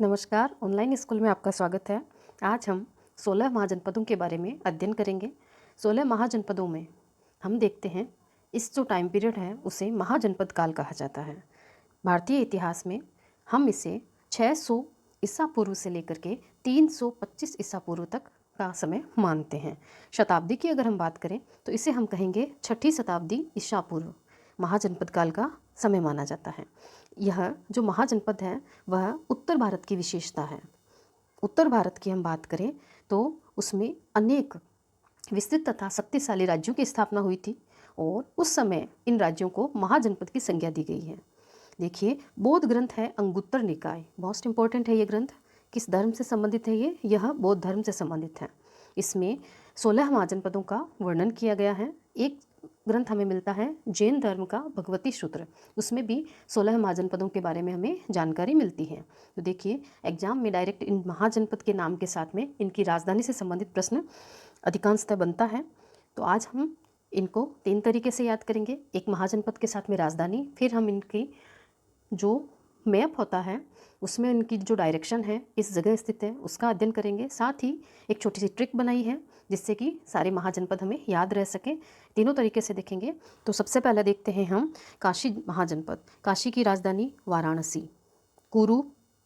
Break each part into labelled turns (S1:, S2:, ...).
S1: नमस्कार, online school में आपका स्वागत है। आज हम 16 महाजनपदों के बारे में अध्ययन करेंगे। 16 महाजनपदों में हम देखते हैं इस जो टाइम पीरियड है उसे महाजनपद काल कहा जाता है। भारतीय इतिहास में हम इसे 600 ईसा पूर्व से लेकर के 325 ईसा पूर्व तक का समय मानते हैं। शताब्दी की अगर हम बात करें तो इसे हम कहेंगे 6ठी शताब्दी ईसा पूर्व महाजनपद काल का समय माना जाता है। यह जो महाजनपद है वह उत्तर भारत की विशेषता है। उत्तर भारत की हम बात करें तो उसमें अनेक विस्तृत तथा शक्तिशाली राज्यों की स्थापना हुई थी और उस समय इन राज्यों को महाजनपद की संज्ञा दी गई है। देखिए, बौद्ध ग्रंथ है अंगुत्तर निकाय, मोस्ट इंपॉर्टेंट है ये ग्रंथ। किस धर्म से संबंधित है ये? यह बौद्ध धर्म से संबंधित है। इसमें 16 महाजनपदों का वर्णन किया गया है। एक ग्रंथ हमें मिलता है जैन धर्म का भगवती सूत्र, उसमें भी 16 महाजनपदों के बारे में हमें जानकारी मिलती है। तो देखिए, एग्जाम में डायरेक्ट इन महाजनपद के नाम के साथ में इनकी राजधानी से संबंधित प्रश्न अधिकांशतः बनता है। तो आज हम इनको 3 तरीके से याद करेंगे। एक महाजनपद के साथ में राजधानी, फिर हम इनकी जो मैप होता है उसमें इनकी जो डायरेक्शन है, इस जगह स्थित है, उसका अध्ययन करेंगे। साथ ही एक छोटी सी ट्रिक बनाई है जिससे कि सारे महाजनपद हमें याद रह सके। तीनों तरीके से देखेंगे। तो सबसे पहले देखते हैं हम काशी महाजनपद। काशी की राजधानी वाराणसी, कुरु,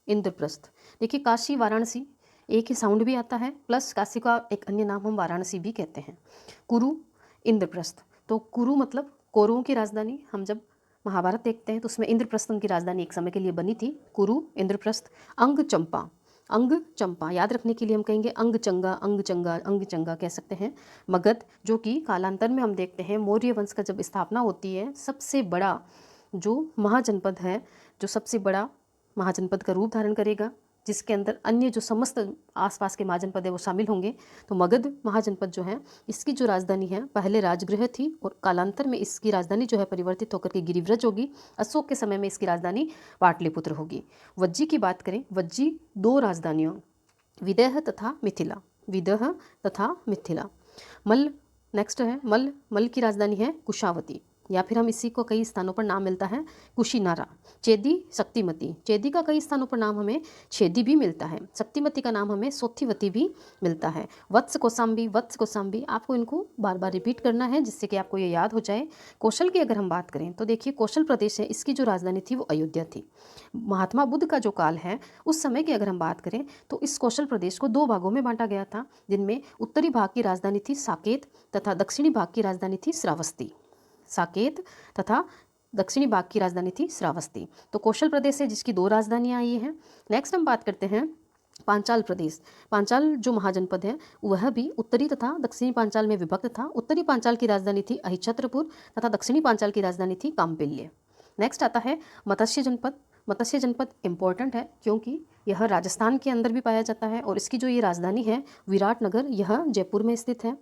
S1: इंद्रप्रस्थ। देखिए, काशी वाराणसी एक ही साउंड भी आता है, प्लस काशी का एक अन्य नाम हम वाराणसी भी कहते हैं। कुरु, इंद्रप्रस्थ। तो कुरु मतलब कौरवों की राजधानी। हम जब महाभारत देखते हैं तो उसमें इंद्रप्रस्थ उनकी राजधानी एक समय के लिए बनी थी, कुरु, इंद्रप्रस्थ। अंग चंपा, अंग चंपा याद रखने के लिए हम कहेंगे अंग चंगा, अंग चंगा, अंग चंगा कह सकते हैं। मगध, जो कि कालांतर में हम देखते हैं मौर्य वंश का जब स्थापना होती है, सबसे बड़ा जो महाजनपद है, जो सबसे बड़ा महाजनपद का रूप धारण करेगा, जिसके अंदर अन्य जो समस्त आसपास के महाजनपद है वो शामिल होंगे। तो मगध महाजनपद जो है, इसकी जो राजधानी है पहले राजगृह थी और कालांतर में इसकी राजधानी जो है परिवर्तित होकर के गिरिव्रज होगी। अशोक के समय में इसकी राजधानी पाटलिपुत्र होगी। वज्जी की बात करें, वज्जी 2 राजधानियों, विदेह तथा मिथिला, विदेह तथा मिथिला। मल्ल नेक्स्ट है मल्ल, मल्ल की राजधानी है कुशावती, या फिर हम इसी को कई स्थानों पर नाम मिलता है कुशीनारा। चेदी, शक्तिमती। चेदी का कई स्थानों पर नाम हमें छेदी भी मिलता है। शक्तिमती का नाम हमें सोथिवती भी मिलता है। वत्स कौसाम्बी, वत्स कौसाम्बी, आपको इनको बार बार रिपीट करना है जिससे कि आपको ये याद हो जाए। कौशल की अगर हम बात करें तो देखिए, कौशल प्रदेश है, इसकी जो राजधानी थी वो अयोध्या थी। महात्मा बुद्ध का जो काल है उस समय की अगर हम बात करें तो इस कौशल प्रदेश को 2 भागों में बांटा गया था, जिनमें उत्तरी भाग की राजधानी थी साकेत तथा दक्षिणी भाग की राजधानी थी श्रावस्ती। साकेत तथा दक्षिणी भाग की राजधानी थी श्रावस्ती। तो कौशल प्रदेश है जिसकी 2 राजधानियां आई हैं। नेक्स्ट हम बात करते हैं पांचाल प्रदेश। पांचाल जो महाजनपद है वह भी उत्तरी तथा दक्षिणी पांचाल में विभक्त था। उत्तरी पांचाल की राजधानी थी अहिच्छत्रपुर तथा दक्षिणी पांचाल की राजधानी थी काम्पिल्य। नेक्स्ट आता है मत्स्य जनपद। मत्स्य जनपद इंपॉर्टेंट है क्योंकि यह राजस्थान के अंदर भी पाया जाता है और इसकी जो ये राजधानी है विराटनगर, यह जयपुर में स्थित है।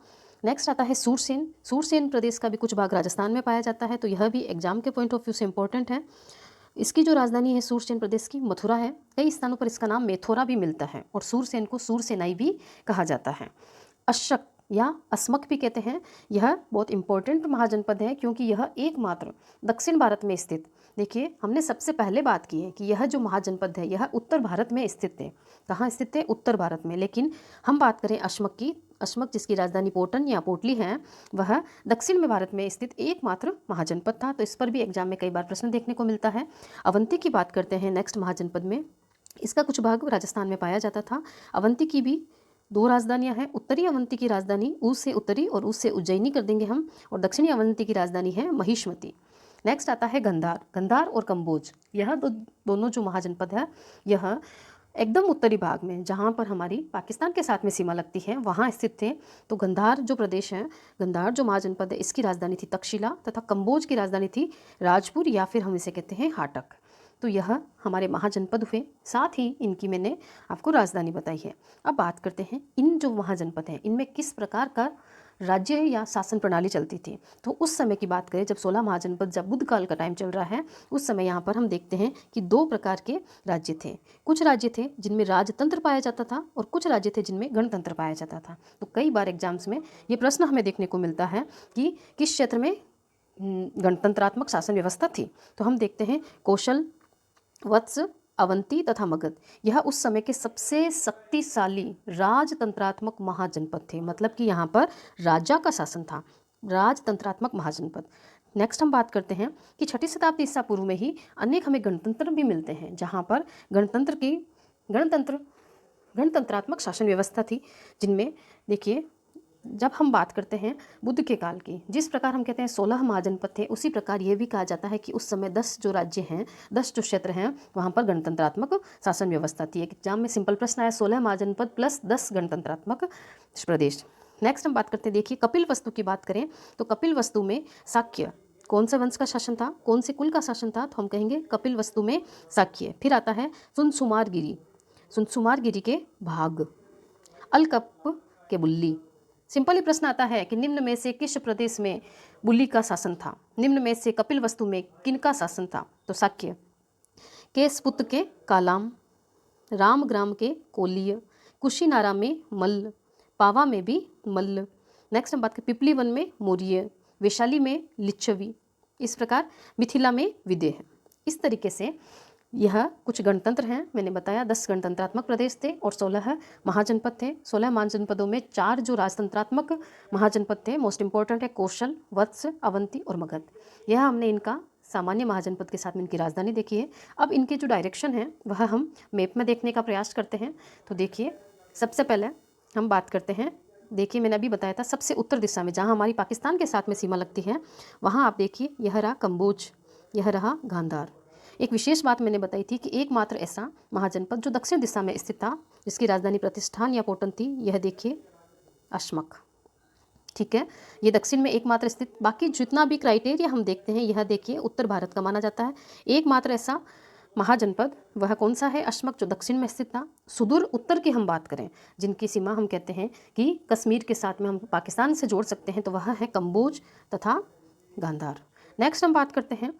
S1: नेक्स्ट आता है सूरसेन। सूरसेन प्रदेश का भी कुछ भाग राजस्थान में पाया जाता है, तो यह भी एग्जाम के पॉइंट ऑफ व्यू से इंपॉर्टेंट है। इसकी जो राजधानी है सूरसेन प्रदेश की मथुरा है। कई स्थानों पर इसका नाम मेथोरा भी मिलता है और सूरसेन को सूरसेनाई भी कहा जाता है। अशक या अस्मक भी कहते हैं। यह बहुत इंपॉर्टेंट महाजनपद है क्योंकि यह एकमात्र दक्षिण भारत में स्थित, देखिए हमने सबसे पहले बात की है कि यह जो महाजनपद है यह उत्तर भारत में स्थित है। कहाँ स्थित है? उत्तर भारत में। लेकिन हम बात करें अशमक की, अशमक जिसकी राजधानी पोटन या पोटली है, वह दक्षिण में भारत में स्थित एकमात्र महाजनपद था। तो इस पर भी एग्जाम में कई बार प्रश्न देखने को मिलता है। अवंती की बात करते हैं नेक्स्ट महाजनपद में। इसका कुछ भाग राजस्थान में पाया जाता था। अवंती की भी 2 राजधानियां हैं। उत्तरी अवंती की राजधानी ऊस से उत्तरी और ऊस से उज्जैनी कर देंगे हम, और दक्षिणी अवंती की राजधानी है महिष्मती। नेक्स्ट आता है गंधार। गंधार और कंबोज, यह दोनों जो महाजनपद है यह एकदम उत्तरी भाग में, जहाँ पर हमारी पाकिस्तान के साथ में सीमा लगती है, वहाँ स्थित थे। तो गंधार जो प्रदेश है, गंधार जो महाजनपद है, इसकी राजधानी थी तक्षशिला तथा कंबोज की राजधानी थी राजपुर या फिर हम इसे कहते हैं हाटक। तो यह हमारे महाजनपद हुए, साथ ही इनकी मैंने आपको राजधानी बताई है। अब बात करते हैं इन जो महाजनपद हैं इनमें किस प्रकार का राज्य या शासन प्रणाली चलती थी। तो उस समय की बात करें, जब 16 महाजनपद, जब बुद्ध काल का टाइम चल रहा है, उस समय यहाँ पर हम देखते हैं कि 2 प्रकार के राज्य थे। कुछ राज्य थे जिनमें राजतंत्र पाया जाता था और कुछ राज्य थे जिनमें गणतंत्र पाया जाता था। तो कई बार एग्जाम्स में ये प्रश्न हमें देखने को मिलता है कि किस क्षेत्र में गणतंत्रात्मक शासन व्यवस्था थी। तो हम देखते हैं कौशल, वत्स, अवंती तथा मगध, यह उस समय के सबसे शक्तिशाली राजतंत्रात्मक महाजनपद थे। मतलब कि यहाँ पर राजा का शासन था, राजतंत्रात्मक महाजनपद। नेक्स्ट हम बात करते हैं कि 6ठी शताब्दी ईसा पूर्व में ही अनेक हमें गणतंत्र भी मिलते हैं, जहाँ पर गणतंत्रात्मक शासन व्यवस्था थी, जिनमें देखिए जब हम बात करते हैं बुद्ध के काल की, जिस प्रकार हम कहते हैं 16 महाजनपद थे, उसी प्रकार ये भी कहा जाता है कि उस समय 10 जो राज्य हैं, 10 जो क्षेत्र हैं, वहाँ पर गणतंत्रात्मक शासन व्यवस्था थी। एक एग्जाम में सिंपल प्रश्न आया, 16 महाजनपद प्लस 10 गणतंत्रात्मक प्रदेश। नेक्स्ट हम बात करते हैं, देखिए कपिल वस्तु की बात करें तो कपिल वस्तु में शाक्य कौन से वंश का शासन था, कौन से कुल का शासन था, तो हम कहेंगे कपिल वस्तु में शाक्य। फिर आता है सुनसुमारगिरी के भाग, अलकप के बुल्ली। सिंपल ही प्रश्न आता है कि निम्न में से किस प्रदेश में बुल्ली का शासन था, निम्न में से कपिल वस्तु में किनका शासन था, तो शाक्य। केशपुत के कालाम, रामग्राम के कोलीय, कुशीनारा में मल्ल, पावा में भी मल्ल। नेक्स्ट हम बात करें पिपली वन में मौर्य, वैशाली में लिच्छवी, इस प्रकार मिथिला में विदेह। इस तरीके से यह कुछ गणतंत्र हैं, मैंने बताया 10 गणतंत्रात्मक प्रदेश थे और 16 महाजनपद थे। 16 महाजनपदों में 4 जो राजतंत्रात्मक महाजनपद थे, मोस्ट इंपॉर्टेंट है कौशल, वत्स, अवंती और मगध। यह हमने इनका सामान्य महाजनपद के साथ में इनकी राजधानी देखी है। अब इनके जो डायरेक्शन है वह हम मैप में देखने का प्रयास करते हैं। तो देखिए सबसे पहले हम बात करते हैं, देखिए मैंने अभी बताया था सबसे उत्तर दिशा में जहाँ हमारी पाकिस्तान के साथ में सीमा लगती है, वहाँ आप देखिए यह रहा कम्बोज, यह रहा गांधार। एक विशेष बात मैंने बताई थी कि एकमात्र ऐसा महाजनपद जो दक्षिण दिशा में स्थित था, जिसकी राजधानी प्रतिष्ठान या पोटन थी, यह देखिए अश्मक। ठीक है, ये दक्षिण में एकमात्र स्थित, बाकी जितना भी क्राइटेरिया हम देखते हैं यह देखिए उत्तर भारत का माना जाता है। एकमात्र ऐसा महाजनपद वह कौन सा है, अश्मक, जो दक्षिण में स्थित था। सुदूर उत्तर की हम बात करें, जिनकी सीमा हम कहते हैं कि कश्मीर के साथ में हम पाकिस्तान से जोड़ सकते हैं, तो वह है कम्बोज तथा गांधार। नेक्स्ट हम बात करते हैं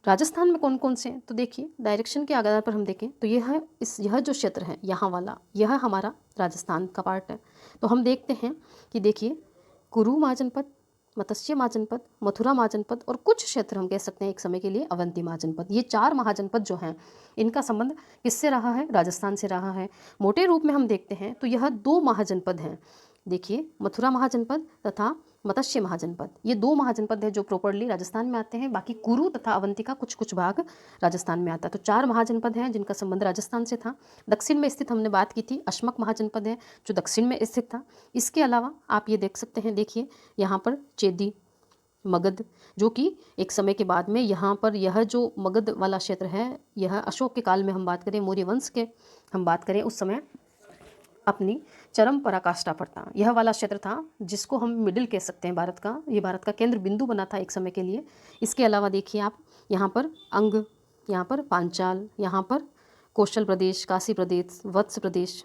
S1: राजस्थान में कौन कौन से हैं, तो देखिए डायरेक्शन के आधार पर हम देखें तो यह जो क्षेत्र है यहाँ वाला, यह हमारा राजस्थान का पार्ट है। तो हम देखते हैं कि देखिए कुरु महाजनपद, मत्स्य महाजनपद, मथुरा महाजनपद और कुछ क्षेत्र हम कह सकते हैं एक समय के लिए अवंती महाजनपद। ये 4 महाजनपद जो हैं इनका संबंध किससे रहा है, राजस्थान से रहा है। मोटे रूप में हम देखते हैं तो यह 2 महाजनपद हैं, देखिए मथुरा महाजनपद तथा मत्स्य महाजनपद। ये 2 महाजनपद है जो प्रॉपरली राजस्थान में आते हैं, बाकी कुरु तथा अवंती का कुछ कुछ भाग राजस्थान में आता है। तो 4 महाजनपद हैं जिनका संबंध राजस्थान से था। दक्षिण में स्थित हमने बात की थी अश्मक महाजनपद है जो दक्षिण में स्थित था। इसके अलावा आप ये देख सकते हैं, देखिए यहाँ पर चेदी, मगध, जो कि एक समय के बाद में यहाँ पर यह जो मगध वाला क्षेत्र है, यह अशोक के काल में हम बात करें, मौर्य वंश के हम बात करें, उस समय अपनी चरम पराकाष्ठा पर था। यह वाला क्षेत्र था जिसको हम मिडिल कह सकते हैं भारत का, ये भारत का केंद्र बिंदु बना था एक समय के लिए। इसके अलावा देखिए आप यहाँ पर अंग, यहाँ पर पांचाल, यहाँ पर कौशल प्रदेश, काशी प्रदेश, वत्स प्रदेश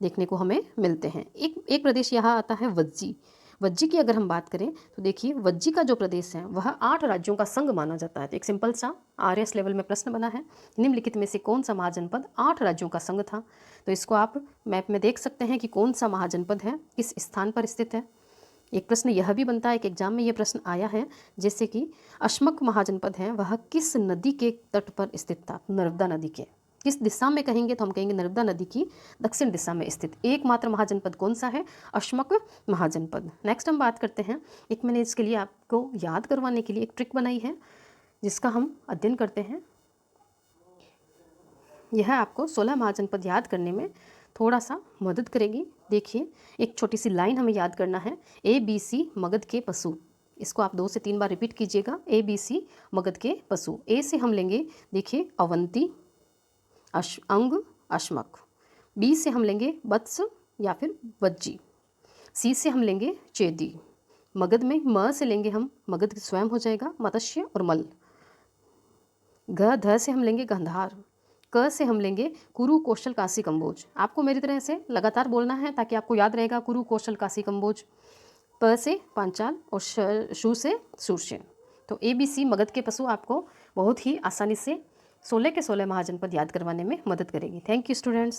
S1: देखने को हमें मिलते हैं। एक प्रदेश यहाँ आता है वज्जी। वज्जी की अगर हम बात करें तो देखिए वज्जी का जो प्रदेश है वह 8 राज्यों का संघ माना जाता है। तो एक सिंपल सा आरएस लेवल में प्रश्न बना है, निम्नलिखित में से कौन सा महाजनपद 8 राज्यों का संघ था। तो इसको आप मैप में देख सकते हैं कि कौन सा महाजनपद है, किस स्थान पर स्थित है। एक प्रश्न यह भी बनता है कि एग्जाम में यह प्रश्न आया है, जैसे कि अश्मक महाजनपद है वह किस नदी के तट पर स्थित था, नर्मदा नदी के किस दिशा में कहेंगे, तो हम कहेंगे नर्मदा नदी की दक्षिण दिशा में स्थित एकमात्र महाजनपद कौन सा है, अश्मक महाजनपद। नेक्स्ट हम बात करते हैं, एक मैंने इसके लिए आपको याद करवाने के लिए एक ट्रिक बनाई है जिसका हम अध्ययन करते हैं। यह आपको 16 महाजनपद याद करने में थोड़ा सा मदद करेगी। देखिए एक छोटी सी लाइन हमें याद करना है, ABC मगध के पशु। इसको आप 2 से 3 बार रिपीट कीजिएगा, ABC मगध के पशु। ए से हम लेंगे देखिए अवंती, अंग, अश्मक। बी से हम लेंगे वत्स या फिर वज्जी। सी से हम लेंगे चेदी। मगध में म से लेंगे हम, मगध स्वयं हो जाएगा, मत्स्य और मल। ध से हम लेंगे गांधार। क से हम लेंगे कुरु, कौशल, काशी, कम्बोज। आपको मेरी तरह से लगातार बोलना है ताकि आपको याद रहेगा कुरु, कौशल, काशी, कम्बोज। प से पांचाल और शु से सुरसेन। तो ABC मगध के पशु आपको बहुत ही आसानी से 16 के 16 महाजनपद याद करवाने में मदद करेगी। Thank you students.